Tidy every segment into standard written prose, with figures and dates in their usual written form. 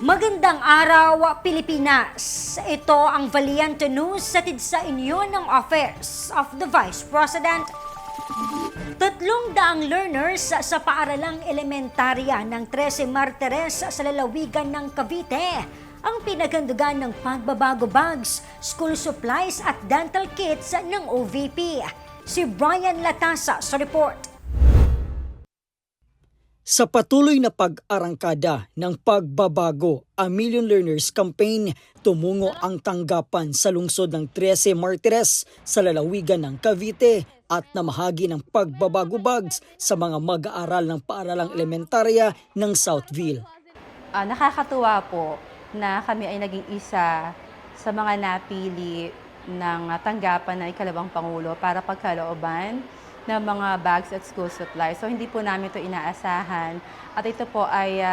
Magandang araw, Pilipinas! Ito ang Valiente News hatid sa inyo ng Office of the Vice President. 300 learners sa paaralang elementarya ng 13 Martires sa lalawigan ng Cavite ang pinaghandugan ng pagbabago bags, school supplies at dental kits ng OVP. Si Brian Latasa sa report. Sa patuloy na pag-arangkada ng pagbabago, a Million Learners Campaign, tumungo ang tanggapan sa lungsod ng 13 Martires sa lalawigan ng Cavite at namahagi ng pagbabago bags sa mga mag-aaral ng paaralang elementarya ng Southville. Nakakatuwa po na kami ay naging isa sa mga napili ng tanggapan ng ikalawang Pangulo para pagkalooban ng mga bags at school supplies. So hindi po namin ito inaasahan at ito po ay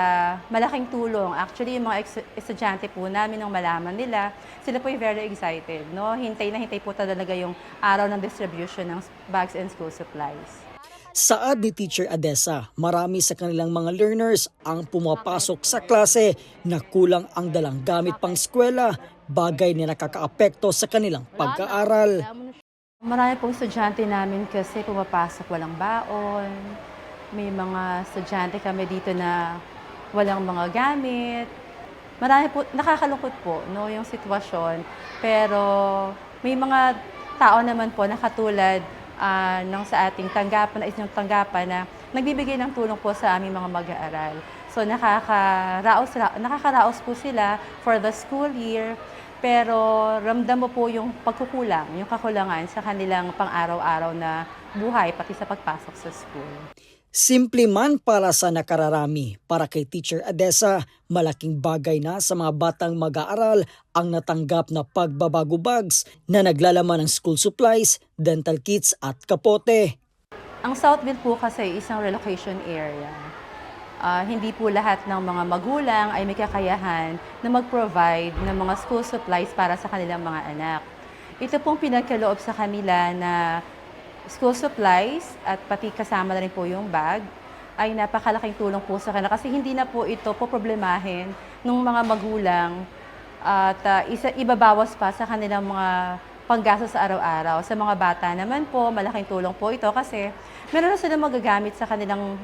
malaking tulong. Actually, yung mga estudyante po namin nung malaman nila, sila po ay very excited. No? Hintay na hintay po talaga yung araw ng distribution ng bags and school supplies. Saad ni Teacher Adessa, marami sa kanilang mga learners ang pumapasok sa klase na kulang ang dalang gamit pang eskwela, bagay na nakakaapekto sa kanilang pag-aaral. Marami pong estudyante namin kasi pumapasok walang baon. May mga estudyante kami dito na walang mga gamit. Marami po, nakakalungkot po no, yung sitwasyon. Pero may mga tao naman po na katulad ng sa ating tanggapan, inyong tanggapan na nagbibigay ng tulong po sa aming mga mag-aaral. So nakakaraos po sila for the school year. Pero ramdam mo po yung pagkukulang, yung kakulangan sa kanilang pang-araw-araw na buhay, pati sa pagpasok sa school. Simple man para sa nakararami, para kay Teacher Adessa, malaking bagay na sa mga batang mag-aaral ang natanggap na pagbabago bags na naglalaman ng school supplies, dental kits at kapote. Ang Southville po kasi isang relocation area. Hindi po lahat ng mga magulang ay may kakayahan na mag-provide ng mga school supplies para sa kanilang mga anak. Ito pong pinagkaloob sa kanila na school supplies at pati kasama na rin po yung bag ay napakalaking tulong po sa kanila kasi hindi na po ito poproblemahin ng mga magulang at ibabawas pa sa kanilang mga panggastos sa araw-araw. Sa mga bata naman po, malaking tulong po ito kasi meron na silang magagamit sa kanilang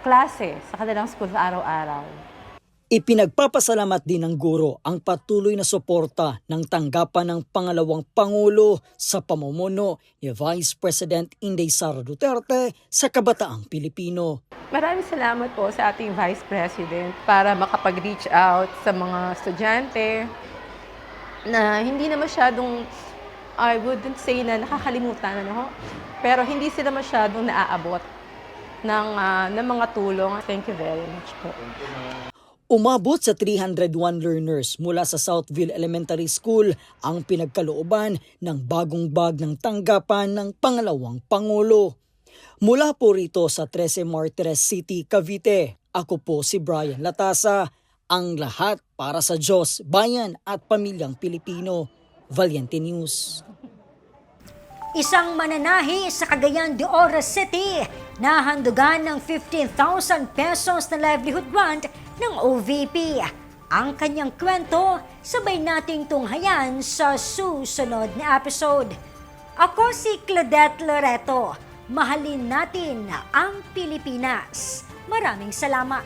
klase sa kanilang school sa araw-araw. Ipinagpapasalamat din ng guro ang patuloy na suporta ng tanggapan ng pangalawang Pangulo sa pamumuno ni Vice President Inday Sara Duterte sa kabataang Pilipino. Maraming salamat po sa ating Vice President para makapag-reach out sa mga estudyante na hindi na masyadong, I wouldn't say na nakakalimutan, pero hindi sila masyadong naaabot ng mga tulong. Thank you very much po. Umabot sa 301 learners mula sa Southville Elementary School ang pinagkalooban ng bagong bag ng tanggapan ng pangalawang Pangulo. Mula po rito sa 13 Martires City, Cavite, ako po si Brian Latasa, ang lahat para sa Diyos, bayan at pamilyang Pilipino. Valiente News. Isang mananahi sa Cagayan de Oro City na handugan ng 15,000 pesos na livelihood grant ng OVP. Ang kanyang kwento, sabay nating tunghayan sa susunod na episode. Ako si Claudette Loreto. Mahalin natin ang Pilipinas. Maraming salamat.